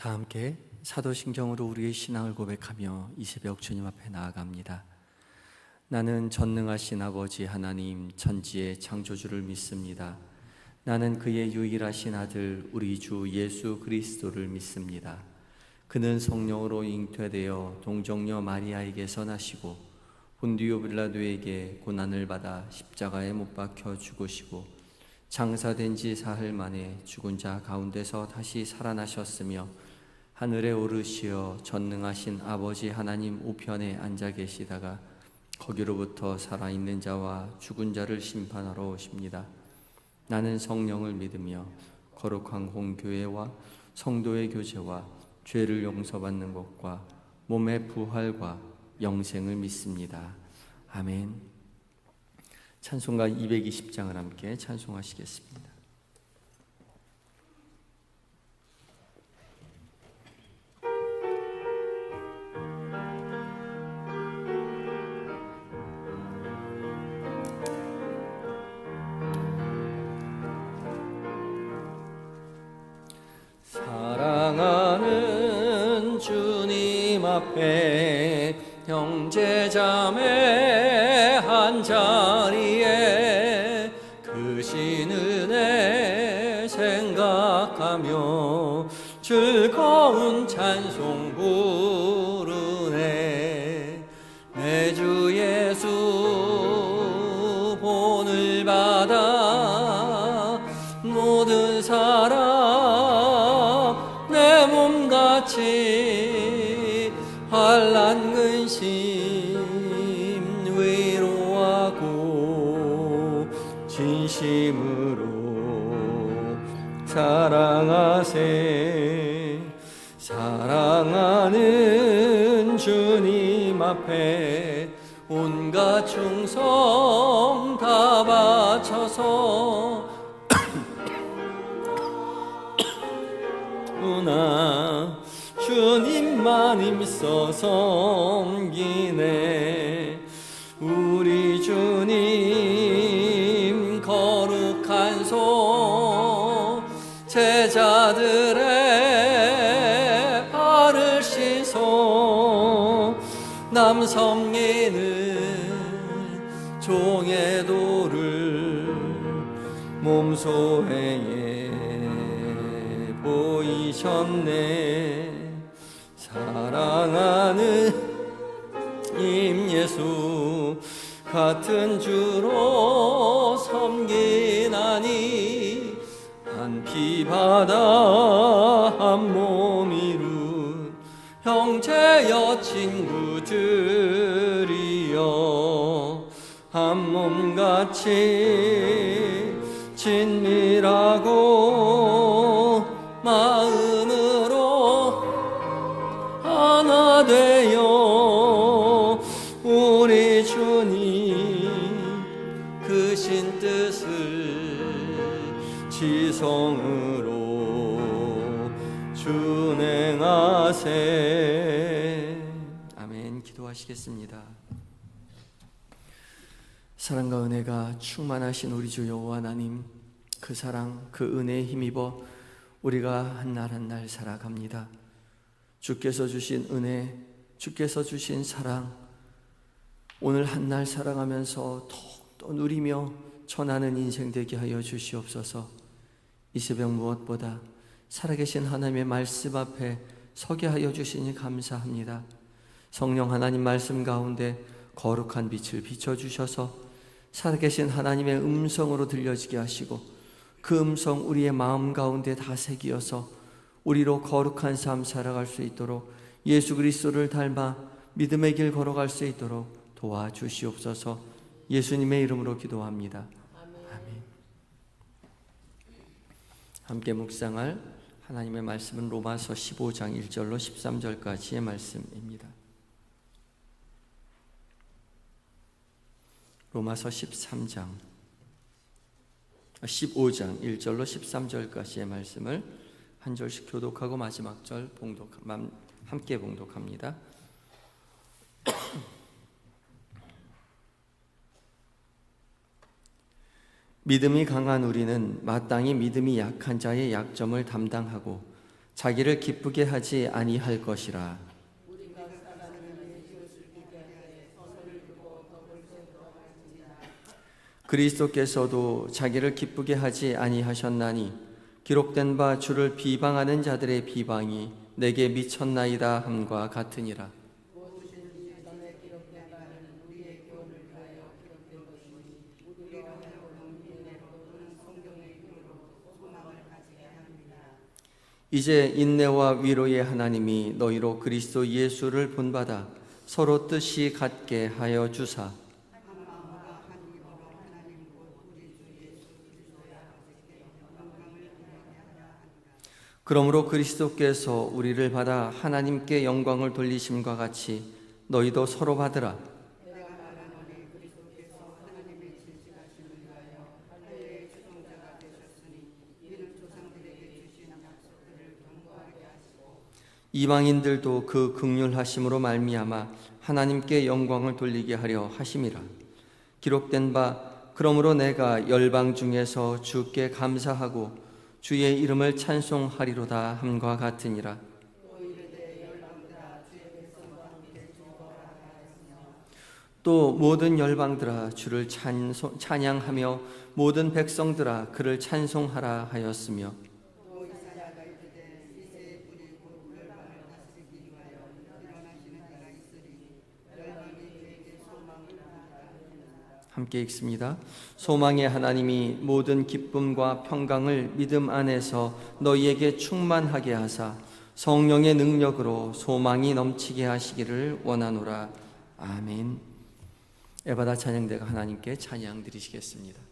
다 함께 사도신경으로 우리의 신앙을 고백하며 이 새벽 주님 앞에 나아갑니다. 나는 전능하신 아버지 하나님 천지의 창조주를 믿습니다. 나는 그의 유일하신 아들 우리 주 예수 그리스도를 믿습니다. 그는 성령으로 잉태되어 동정녀 마리아에게서 나시고 본디오 빌라도에게 고난을 받아 십자가에 못 박혀 죽으시고 장사된 지 사흘 만에 죽은 자 가운데서 다시 살아나셨으며 하늘에 오르시어 전능하신 아버지 하나님 우편에 앉아 계시다가 거기로부터 살아있는 자와 죽은 자를 심판하러 오십니다. 나는 성령을 믿으며 거룩한 공교회와 성도의 교제와 죄를 용서받는 것과 몸의 부활과 영생을 믿습니다. 아멘. 찬송가 220장을 함께 찬송하시겠습니다. 사랑하는 주님 앞에 형제자매 한자리에 크신 은혜 생각하며 즐거운 찬송 부르네. 내 주 예수 본을 받아 모든 사람 내 몸같이 환난 근심 위로하고 진심으로 사랑하세. 사랑하는 주님 앞에 온갖 충성 다 바쳐서 주님만 힘써 섬기네. 우리 주님 거룩한 손 제자들의 발을 씻어 남 섬기는 종의 도를 몸소해에 보이셨네. 사랑하는 임 예수 같은 주로 섬기나니 한 피 바다 한 몸 이룬 형제여 친구들이여 한 몸같이 친밀하고 마음으로 하나 되어 우리 주님 크신 뜻을 지성으로 준행하세. 아멘. 기도하시겠습니다. 사랑과 은혜가 충만하신 우리 주 여호와 하나님, 그 사랑, 그 은혜에 힘입어 우리가 한 날 한 날 살아갑니다. 주께서 주신 은혜, 주께서 주신 사랑, 오늘 한 날 살아가면서 더욱더 누리며 전하는 인생 되게 하여 주시옵소서. 이 새벽 무엇보다 살아계신 하나님의 말씀 앞에 서게 하여 주시니 감사합니다. 성령 하나님 말씀 가운데 거룩한 빛을 비춰주셔서 살아계신 하나님의 음성으로 들려지게 하시고 그 음성 우리의 마음 가운데 다 새기어서 우리로 거룩한 삶 살아갈 수 있도록 예수 그리스도를 닮아 믿음의 길 걸어갈 수 있도록 도와주시옵소서. 예수님의 이름으로 기도합니다. 아멘. 함께 묵상할 하나님의 말씀은 로마서 15장 1절로 13절까지의 말씀입니다. 로마서 15장 1절로 13절까지의 말씀을 한 절씩 교독하고 마지막 절 함께 봉독합니다. 믿음이 강한 우리는 마땅히 믿음이 약한 자의 약점을 담당하고 자기를 기쁘게 하지 아니할 것이라. 그리스도께서도 자기를 기쁘게 하지 아니하셨나니 기록된 바 주를 비방하는 자들의 비방이 내게 미쳤나이다 함과 같으니라. 이제 인내와 위로의 하나님이 너희로 그리스도 예수를 본받아 서로 뜻이 같게 하여 주사 그러므로 그리스도께서 우리를 받아 하나님께 영광을 돌리심과 같이 너희도 서로 받으라. 이방인들도 그 긍휼하심으로 말미암아 하나님께 영광을 돌리게 하려 하심이라. 기록된 바 그러므로 내가 열방 중에서 주께 감사하고 주의 이름을 찬송하리로다 함과 같으니라. 또 모든 열방들아 주를 찬양하며 모든 백성들아 그를 찬송하라 하였으며 함께 읽습니다. 소망의 하나님이 모든 기쁨과 평강을 믿음 안에서 너희에게 충만하게 하사 성령의 능력으로 소망이 넘치게 하시기를 원하노라. 아멘. 에바다 찬양대가 하나님께 찬양 드리시겠습니다.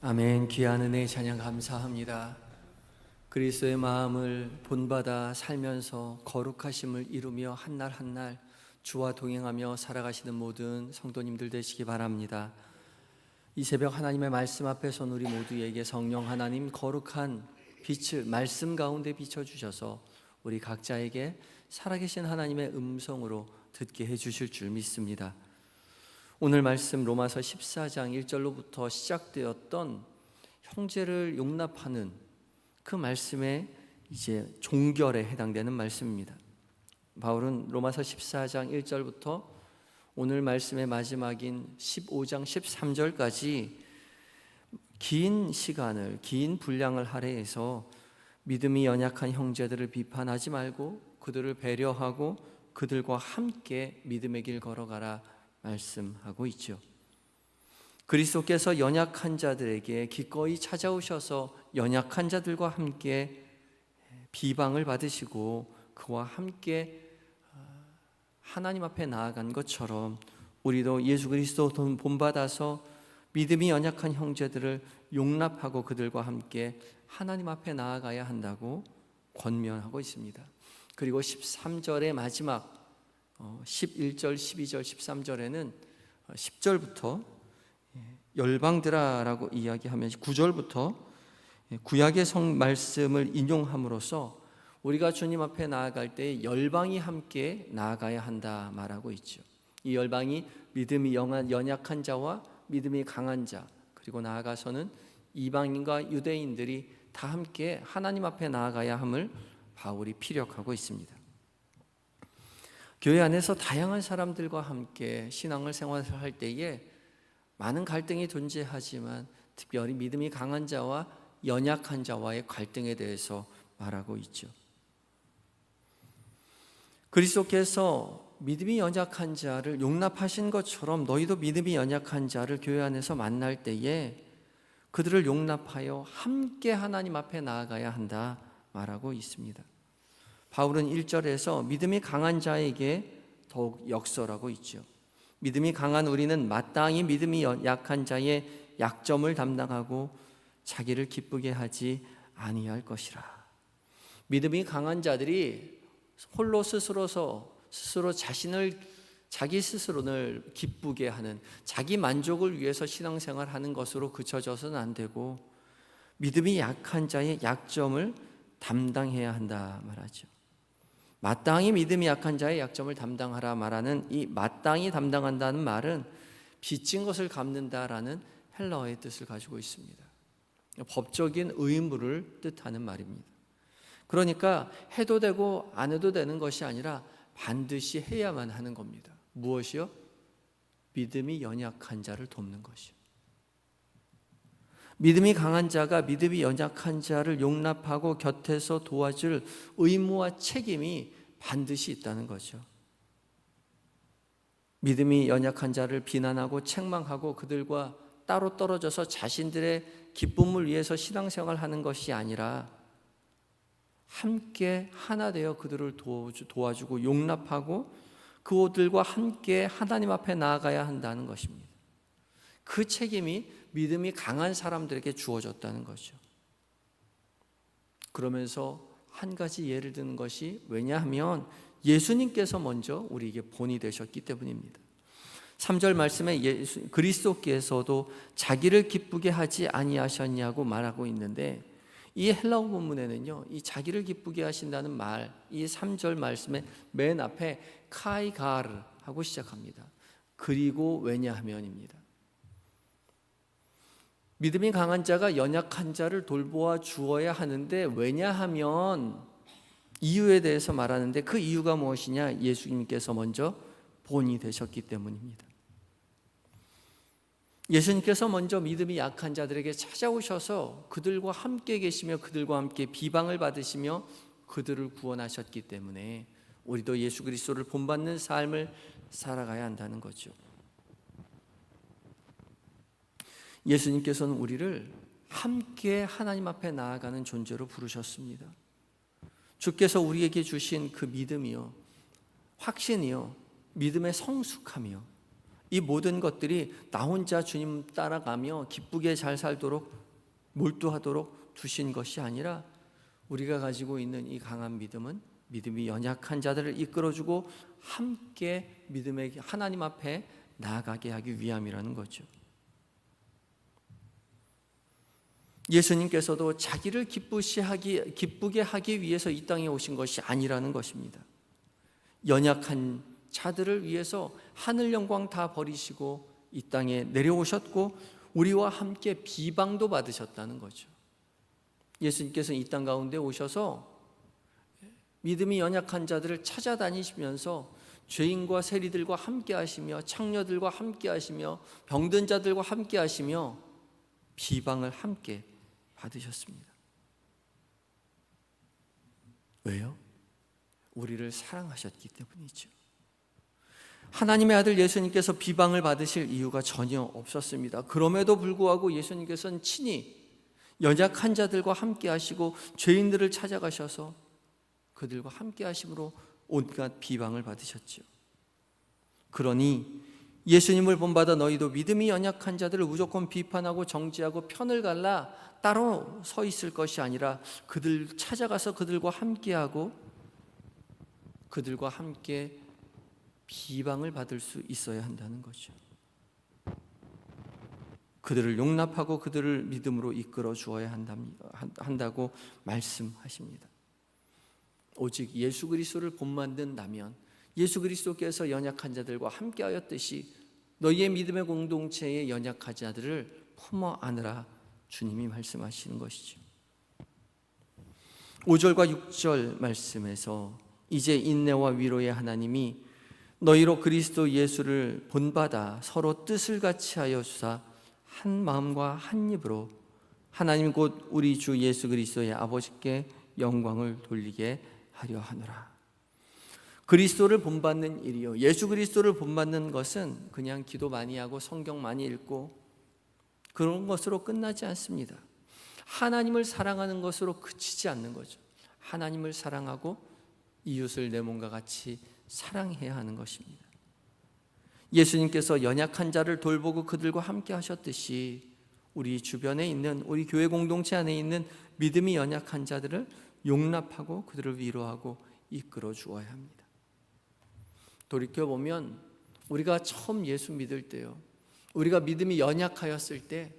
아멘. 귀한 은혜 찬양 감사합니다. 그리스도의 마음을 본받아 살면서 거룩하심을 이루며 한날 한날 주와 동행하며 살아가시는 모든 성도님들 되시기 바랍니다. 이 새벽 하나님의 말씀 앞에 선 우리 모두에게 성령 하나님 거룩한 빛을 말씀 가운데 비춰주셔서 우리 각자에게 살아계신 하나님의 음성으로 듣게 해주실 줄 믿습니다. 오늘 말씀 로마서 14장 1절로부터 시작되었던 형제를 용납하는 그 말씀의 이제 종결에 해당되는 말씀입니다. 바울은 로마서 14장 1절부터 오늘 말씀의 마지막인 15장 13절까지 긴 분량을 할애해서 믿음이 연약한 형제들을 비판하지 말고 그들을 배려하고 그들과 함께 믿음의 길 걸어가라 말씀하고 있죠. 그리스도께서 연약한 자들에게 기꺼이 찾아오셔서 연약한 자들과 함께 비방을 받으시고 그와 함께 하나님 앞에 나아간 것처럼 우리도 예수 그리스도 본받아서 믿음이 연약한 형제들을 용납하고 그들과 함께 하나님 앞에 나아가야 한다고 권면하고 있습니다. 그리고 13절의 마지막 11절, 12절, 13절에는 10절부터 열방들아라고 이야기하면서 9절부터 구약의 성 말씀을 인용함으로써 우리가 주님 앞에 나아갈 때 열방이 함께 나아가야 한다 말하고 있죠. 이 열방이 믿음이 연약한 자와 믿음이 강한 자, 그리고 나아가서는 이방인과 유대인들이 다 함께 하나님 앞에 나아가야 함을 바울이 피력하고 있습니다. 교회 안에서 다양한 사람들과 함께 신앙을 생활할 때에 많은 갈등이 존재하지만 특별히 믿음이 강한 자와 연약한 자와의 갈등에 대해서 말하고 있죠. 그리스도께서 믿음이 연약한 자를 용납하신 것처럼 너희도 믿음이 연약한 자를 교회 안에서 만날 때에 그들을 용납하여 함께 하나님 앞에 나아가야 한다 말하고 있습니다. 바울은 1절에서 믿음이 강한 자에게 더욱 역설하고 있죠. 믿음이 강한 우리는 마땅히 믿음이 약한 자의 약점을 담당하고 자기를 기쁘게 하지 아니할 것이라. 믿음이 강한 자들이 홀로 스스로 자기 스스로를 기쁘게 하는 자기 만족을 위해서 신앙생활하는 것으로 그쳐져서는 안 되고 믿음이 약한 자의 약점을 담당해야 한다 말하죠. 마땅히 믿음이 약한 자의 약점을 담당하라 말하는 이 마땅히 담당한다는 말은 빚진 것을 갚는다라는 헬라어의 뜻을 가지고 있습니다. 법적인 의무를 뜻하는 말입니다. 그러니까 해도 되고 안 해도 되는 것이 아니라 반드시 해야만 하는 겁니다. 무엇이요? 믿음이 연약한 자를 돕는 것이요. 믿음이 강한 자가 믿음이 연약한 자를 용납하고 곁에서 도와줄 의무와 책임이 반드시 있다는 거죠. 믿음이 연약한 자를 비난하고 책망하고 그들과 따로 떨어져서 자신들의 기쁨을 위해서 신앙생활하는 것이 아니라 함께 하나 되어 그들을 도와주고 용납하고 그들과 함께 하나님 앞에 나아가야 한다는 것입니다. 그 책임이 믿음이 강한 사람들에게 주어졌다는 거죠. 그러면서 한 가지 예를 드는 것이 왜냐하면 예수님께서 먼저 우리에게 본이 되셨기 때문입니다. 3절 말씀에 그리스도께서도 자기를 기쁘게 하지 아니하셨냐고 말하고 있는데 이 헬라어 본문에는요, 이 자기를 기쁘게 하신다는 말, 이 3절 말씀의 맨 앞에 카이가르 하고 시작합니다. 그리고 왜냐하면입니다. 믿음이 강한 자가 연약한 자를 돌보아 주어야 하는데 왜냐하면 이유에 대해서 말하는데 그 이유가 무엇이냐? 예수님께서 먼저 본이 되셨기 때문입니다. 예수님께서 먼저 믿음이 약한 자들에게 찾아오셔서 그들과 함께 계시며 그들과 함께 비방을 받으시며 그들을 구원하셨기 때문에 우리도 예수 그리스도를 본받는 삶을 살아가야 한다는 거죠. 예수님께서는 우리를 함께 하나님 앞에 나아가는 존재로 부르셨습니다. 주께서 우리에게 주신 그 믿음이요, 확신이요, 믿음의 성숙함이요, 이 모든 것들이 나 혼자 주님 따라가며 기쁘게 잘 살도록 몰두하도록 주신 것이 아니라 우리가 가지고 있는 이 강한 믿음은 믿음이 연약한 자들을 이끌어주고 함께 믿음의 하나님 앞에 나아가게 하기 위함이라는 거죠. 예수님께서도 자기를 기쁘게 하기 위해서 이 땅에 오신 것이 아니라는 것입니다. 연약한 자들을 위해서 하늘 영광 다 버리시고 이 땅에 내려오셨고 우리와 함께 비방도 받으셨다는 거죠. 예수님께서 이 땅 가운데 오셔서 믿음이 연약한 자들을 찾아다니시면서 죄인과 세리들과 함께 하시며 창녀들과 함께 하시며 병든 자들과 함께 하시며 비방을 함께 받으셨습니다. 왜요? 우리를 사랑하셨기 때문이죠. 하나님의 아들 예수님께서 비방을 받으실 이유가 전혀 없었습니다. 그럼에도 불구하고 예수님께서는 친히 연약한 자들과 함께 하시고 죄인들을 찾아가셔서 그들과 함께 하심으로 온갖 비방을 받으셨죠. 그러니 예수님을 본받아 너희도 믿음이 연약한 자들을 무조건 비판하고 정죄하고 편을 갈라 따로 서 있을 것이 아니라 그들 찾아가서 그들과 함께하고 그들과 함께 비방을 받을 수 있어야 한다는 거죠. 그들을 용납하고 그들을 믿음으로 이끌어 주어야 한다고 말씀하십니다. 오직 예수 그리스도를 본받는다면 예수 그리스도께서 연약한 자들과 함께 하였듯이 너희의 믿음의 공동체에 연약한 자들을 품어 안으라 주님이 말씀하시는 것이죠. 5절과 6절 말씀에서 이제 인내와 위로의 하나님이 너희로 그리스도 예수를 본받아 서로 뜻을 같이 하여 주사 한 마음과 한 입으로 하나님 곧 우리 주 예수 그리스도의 아버지께 영광을 돌리게 하려 하노라. 그리스도를 본받는 일이요, 예수 그리스도를 본받는 것은 그냥 기도 많이 하고 성경 많이 읽고 그런 것으로 끝나지 않습니다. 하나님을 사랑하는 것으로 그치지 않는 거죠. 하나님을 사랑하고 이웃을 내 몸과 같이 사랑해야 하는 것입니다. 예수님께서 연약한 자를 돌보고 그들과 함께 하셨듯이 우리 주변에 있는 우리 교회 공동체 안에 있는 믿음이 연약한 자들을 용납하고 그들을 위로하고 이끌어 주어야 합니다. 돌이켜보면 우리가 처음 예수 믿을 때요, 우리가 믿음이 연약하였을 때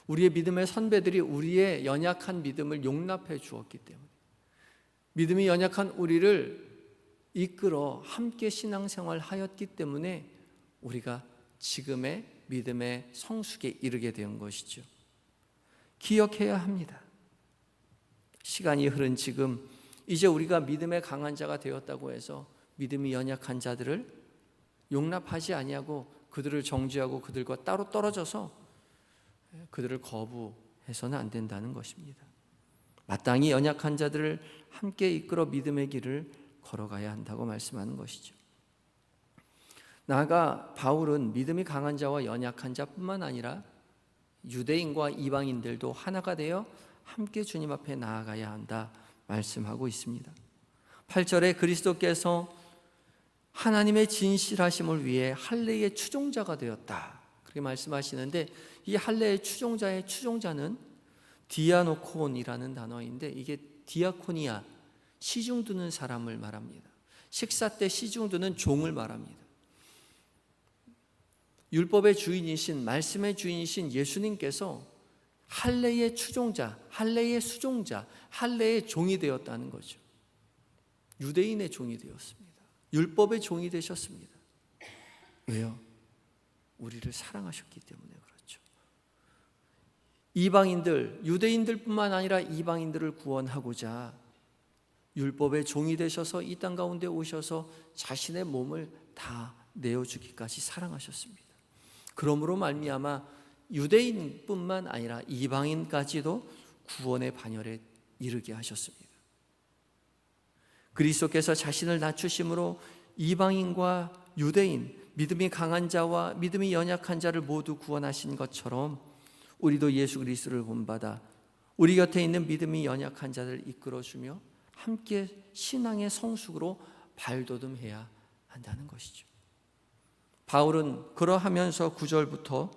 우리의 믿음의 선배들이 우리의 연약한 믿음을 용납해 주었기 때문에 믿음이 연약한 우리를 이끌어 함께 신앙생활 하였기 때문에 우리가 지금의 믿음의 성숙에 이르게 된 것이죠. 기억해야 합니다. 시간이 흐른 지금 이제 우리가 믿음의 강한 자가 되었다고 해서 믿음이 연약한 자들을 용납하지 아니하고 그들을 정죄하고 그들과 따로 떨어져서 그들을 거부해서는 안 된다는 것입니다. 마땅히 연약한 자들을 함께 이끌어 믿음의 길을 걸어가야 한다고 말씀하는 것이죠. 나아가 바울은 믿음이 강한 자와 연약한 자뿐만 아니라 유대인과 이방인들도 하나가 되어 함께 주님 앞에 나아가야 한다 말씀하고 있습니다. 8절에 그리스도께서 하나님의 진실하심을 위해 할례의 추종자가 되었다 그렇게 말씀하시는데, 이 할례의 추종자는 디아노콘이라는 단어인데 이게 디아코니아, 시중 두는 사람을 말합니다. 식사 때 시중 두는 종을 말합니다. 율법의 주인이신, 말씀의 주인이신 예수님께서 할례의 추종자, 할례의 수종자, 할례의 종이 되었다는 거죠. 유대인의 종이 되었습니다. 율법의 종이 되셨습니다. 왜요? 우리를 사랑하셨기 때문에 그렇죠. 이방인들, 유대인들뿐만 아니라 이방인들을 구원하고자 율법의 종이 되셔서 이 땅 가운데 오셔서 자신의 몸을 다 내어주기까지 사랑하셨습니다. 그러므로 말미암아 유대인뿐만 아니라 이방인까지도 구원의 반열에 이르게 하셨습니다. 그리스도께서 자신을 낮추심으로 이방인과 유대인, 믿음이 강한 자와 믿음이 연약한 자를 모두 구원하신 것처럼 우리도 예수 그리스도를 본받아 우리 곁에 있는 믿음이 연약한 자들을 이끌어주며 함께 신앙의 성숙으로 발돋움해야 한다는 것이죠. 바울은 그러하면서 9절부터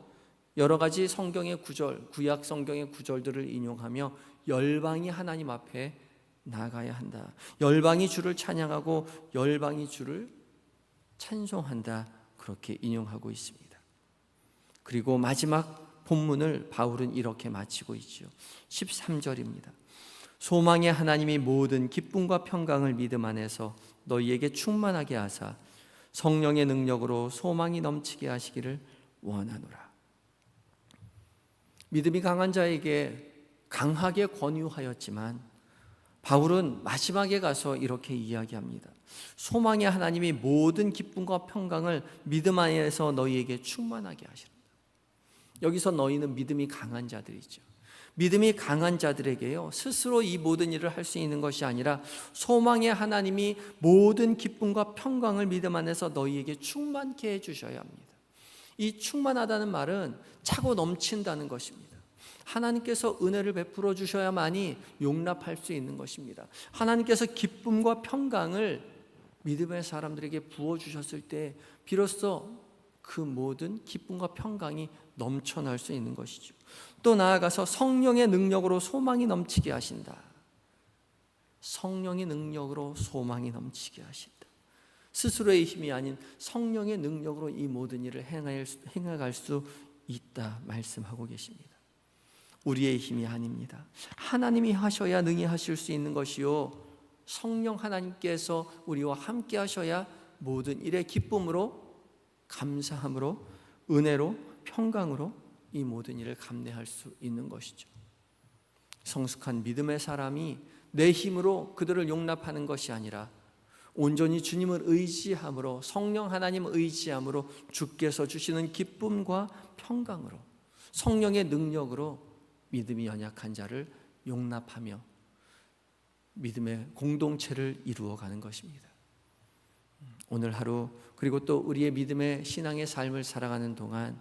여러 가지 성경의 구절, 구약 성경의 구절들을 인용하며 열방이 하나님 앞에 나아가야 한다, 열방이 주를 찬양하고 열방이 주를 찬송한다, 그렇게 인용하고 있습니다. 그리고 마지막 본문을 바울은 이렇게 마치고 있죠. 13절입니다. 소망의 하나님이 모든 기쁨과 평강을 믿음 안에서 너희에게 충만하게 하사 성령의 능력으로 소망이 넘치게 하시기를 원하노라. 믿음이 강한 자에게 강하게 권유하였지만 바울은 마지막에 가서 이렇게 이야기합니다. 소망의 하나님이 모든 기쁨과 평강을 믿음 안에서 너희에게 충만하게 하시리라. 여기서 너희는 믿음이 강한 자들이죠. 믿음이 강한 자들에게요, 스스로 이 모든 일을 할 수 있는 것이 아니라 소망의 하나님이 모든 기쁨과 평강을 믿음 안에서 너희에게 충만케 해주셔야 합니다. 이 충만하다는 말은 차고 넘친다는 것입니다. 하나님께서 은혜를 베풀어 주셔야만이 용납할 수 있는 것입니다. 하나님께서 기쁨과 평강을 믿음의 사람들에게 부어주셨을 때 비로소 그 모든 기쁨과 평강이 넘쳐날 수 있는 것이죠. 또 나아가서 성령의 능력으로 소망이 넘치게 하신다. 성령의 능력으로 소망이 넘치게 하신다. 스스로의 힘이 아닌 성령의 능력으로 이 모든 일을 행해갈 수 있다 말씀하고 계십니다. 우리의 힘이 아닙니다. 하나님이 하셔야 능히 하실 수 있는 것이요, 성령 하나님께서 우리와 함께 하셔야 모든 일의 기쁨으로, 감사함으로, 은혜로, 평강으로 이 모든 일을 감내할 수 있는 것이죠. 성숙한 믿음의 사람이 내 힘으로 그들을 용납하는 것이 아니라 온전히 주님을 의지함으로, 성령 하나님을 의지함으로 주께서 주시는 기쁨과 평강으로, 성령의 능력으로 믿음이 연약한 자를 용납하며 믿음의 공동체를 이루어가는 것입니다. 오늘 하루, 그리고 또 우리의 믿음의 신앙의 삶을 살아가는 동안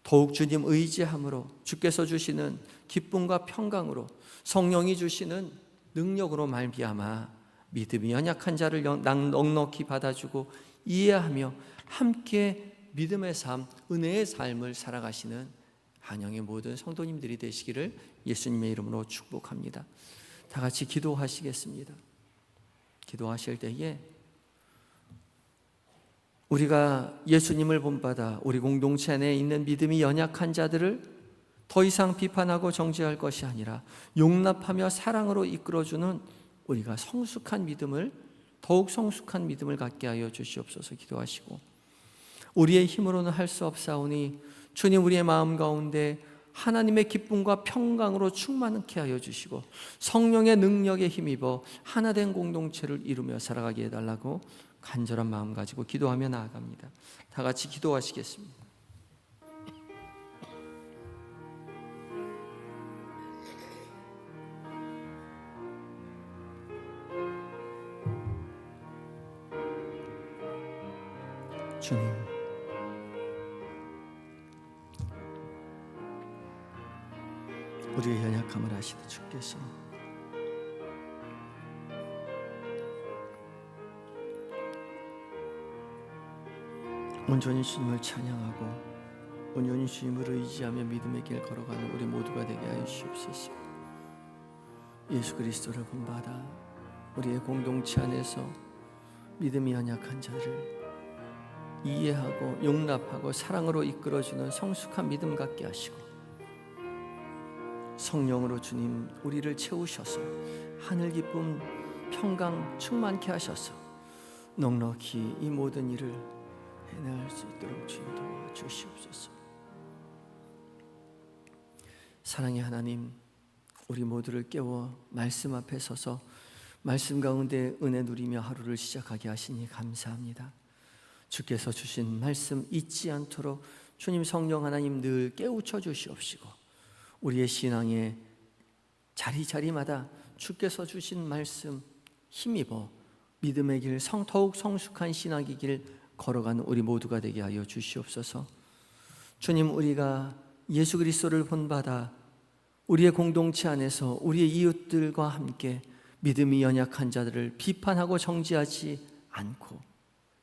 더욱 주님 의지함으로, 주께서 주시는 기쁨과 평강으로, 성령이 주시는 능력으로 말미암아 믿음이 연약한 자를 넉넉히 받아주고 이해하며 함께 믿음의 삶, 은혜의 삶을 살아가시는 한영의 모든 성도님들이 되시기를 예수님의 이름으로 축복합니다. 다 같이 기도하시겠습니다. 기도하실 때에 우리가 예수님을 본받아 우리 공동체 안에 있는 믿음이 연약한 자들을 더 이상 비판하고 정죄할 것이 아니라 용납하며 사랑으로 이끌어주는 우리가 성숙한 믿음을, 더욱 성숙한 믿음을 갖게 하여 주시옵소서. 기도하시고, 우리의 힘으로는 할 수 없사오니 주님, 우리의 마음 가운데 하나님의 기쁨과 평강으로 충만케 하여 주시고 성령의 능력에 힘입어 하나된 공동체를 이루며 살아가게 해달라고 간절한 마음 가지고 기도하며 나아갑니다. 다 같이 기도하시겠습니다. 주님, 우리의 연약함을 아시는 주께서 온전히 주님을 찬양하고 온전히 주님을 의지하며 믿음의 길 걸어가는 우리 모두가 되게 하여 주시옵소서. 예수 그리스도를 본받아 우리의 공동체 안에서 믿음이 연약한 자를 이해하고 용납하고 사랑으로 이끌어주는 성숙한 믿음 갖게 하시고 성령으로 주님 우리를 채우셔서 하늘 기쁨 평강 충만케 하셔서 넉넉히 이 모든 일을 해낼 수 있도록 주님 도와주시옵소서. 사랑의 하나님, 우리 모두를 깨워 말씀 앞에 서서 말씀 가운데 은혜 누리며 하루를 시작하게 하시니 감사합니다. 주께서 주신 말씀 잊지 않도록 주님 성령 하나님 늘 깨우쳐 주시옵시고 우리의 신앙의 자리자리마다 주께서 주신 말씀 힘입어 믿음의 길 더욱 성숙한 신앙의 길 걸어가는 우리 모두가 되게 하여 주시옵소서. 주님, 우리가 예수 그리스도를 본받아 우리의 공동체 안에서 우리의 이웃들과 함께 믿음이 연약한 자들을 비판하고 정죄하지 않고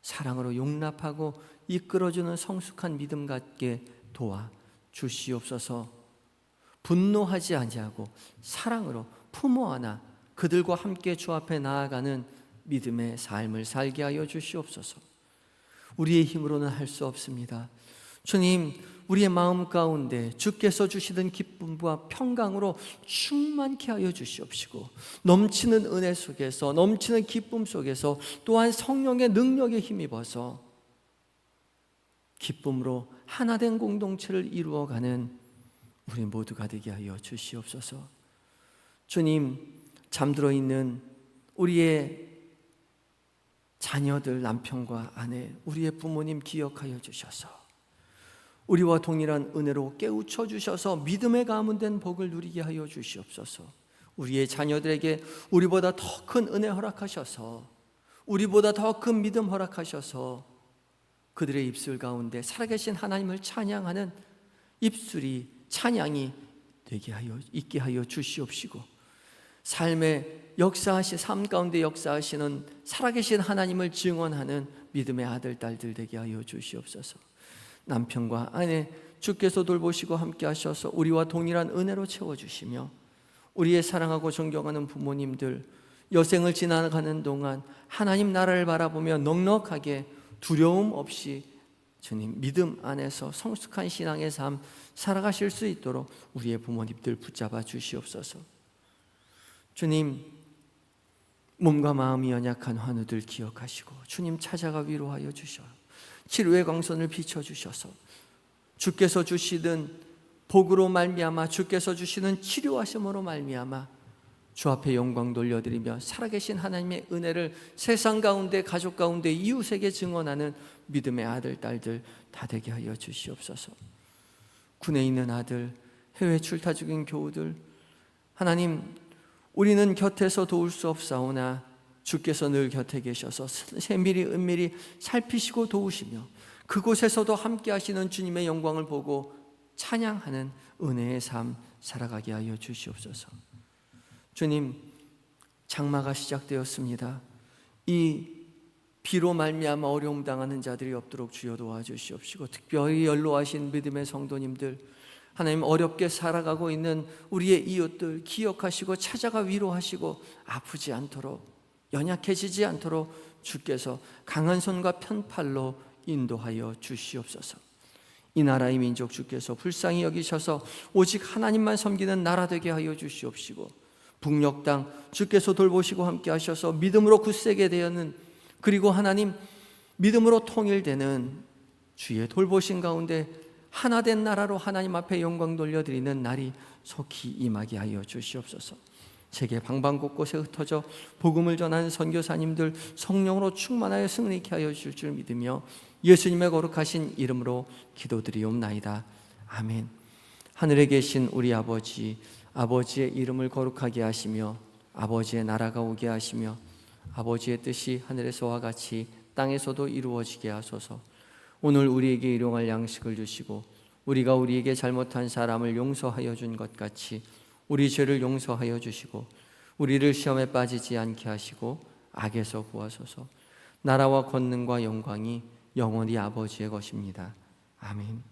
사랑으로 용납하고 이끌어주는 성숙한 믿음 갖게 도와 주시옵소서. 분노하지 아니하고 사랑으로 품어 안아 그들과 함께 주 앞에 나아가는 믿음의 삶을 살게 하여 주시옵소서. 우리의 힘으로는 할 수 없습니다. 주님, 우리의 마음 가운데 주께서 주시던 기쁨과 평강으로 충만케 하여 주시옵시고, 넘치는 은혜 속에서, 넘치는 기쁨 속에서 또한 성령의 능력에 힘입어서 기쁨으로 하나된 공동체를 이루어가는 우리 모두가 되게 하여 주시옵소서. 주님, 잠들어 있는 우리의 자녀들, 남편과 아내, 우리의 부모님 기억하여 주셔서 우리와 동일한 은혜로 깨우쳐 주셔서 믿음에 가문된 복을 누리게 하여 주시옵소서. 우리의 자녀들에게 우리보다 더 큰 은혜 허락하셔서, 우리보다 더 큰 믿음 허락하셔서 그들의 입술 가운데 살아계신 하나님을 찬양하는 입술이, 찬양이 있게 하여 주시옵시고, 삶의 삶 가운데 역사하시는 살아계신 하나님을 증언하는 믿음의 아들, 딸들 되게 하여 주시옵소서. 남편과 아내 주께서 돌보시고 함께 하셔서 우리와 동일한 은혜로 채워주시며, 우리의 사랑하고 존경하는 부모님들 여생을 지나가는 동안 하나님 나라를 바라보며 넉넉하게 두려움 없이 주님 믿음 안에서 성숙한 신앙의 삶 살아가실 수 있도록 우리의 부모님들 붙잡아 주시옵소서. 주님, 몸과 마음이 연약한 환우들 기억하시고 주님 찾아가 위로하여 주셔 치료의 광선을 비춰주셔서 주께서 주시던 복으로 말미암아, 주께서 주시는 치료하심으로 말미암아 주 앞에 영광 돌려드리며 살아계신 하나님의 은혜를 세상 가운데, 가족 가운데, 이웃에게 증언하는 믿음의 아들, 딸들 다 되게 하여 주시옵소서. 군에 있는 아들, 해외 출타 중인 교우들, 하나님, 우리는 곁에서 도울 수 없사오나 주께서 늘 곁에 계셔서 세밀히 은밀히 살피시고 도우시며 그곳에서도 함께 하시는 주님의 영광을 보고 찬양하는 은혜의 삶 살아가게 하여 주시옵소서. 주님, 장마가 시작되었습니다. 이 비로 말미암아 어려움 당하는 자들이 없도록 주여 도와주시옵시고, 특별히 연로하신 믿음의 성도님들, 하나님 어렵게 살아가고 있는 우리의 이웃들 기억하시고 찾아가 위로하시고 아프지 않도록, 연약해지지 않도록 주께서 강한 손과 편팔로 인도하여 주시옵소서. 이 나라의 민족 주께서 불쌍히 여기셔서 오직 하나님만 섬기는 나라 되게 하여 주시옵시고, 북녘 땅 주께서 돌보시고 함께 하셔서 믿음으로 굳세게 되었는, 그리고 하나님 믿음으로 통일되는 주의 돌보신 가운데 하나된 나라로 하나님 앞에 영광 돌려드리는 날이 속히 임하게 하여 주시옵소서. 세계 방방곳곳에 흩어져 복음을 전하는 선교사님들 성령으로 충만하여 승리케 하여 주실 줄 믿으며 예수님의 거룩하신 이름으로 기도드리옵나이다. 아멘. 하늘에 계신 우리 아버지, 아버지의 이름을 거룩하게 하시며 아버지의 나라가 오게 하시며 아버지의 뜻이 하늘에서와 같이 땅에서도 이루어지게 하소서. 오늘 우리에게 일용할 양식을 주시고 우리가 우리에게 잘못한 사람을 용서하여 준 것 같이 우리 죄를 용서하여 주시고 우리를 시험에 빠지지 않게 하시고 악에서 구하소서. 나라와 권능과 영광이 영원히 아버지의 것입니다. 아멘.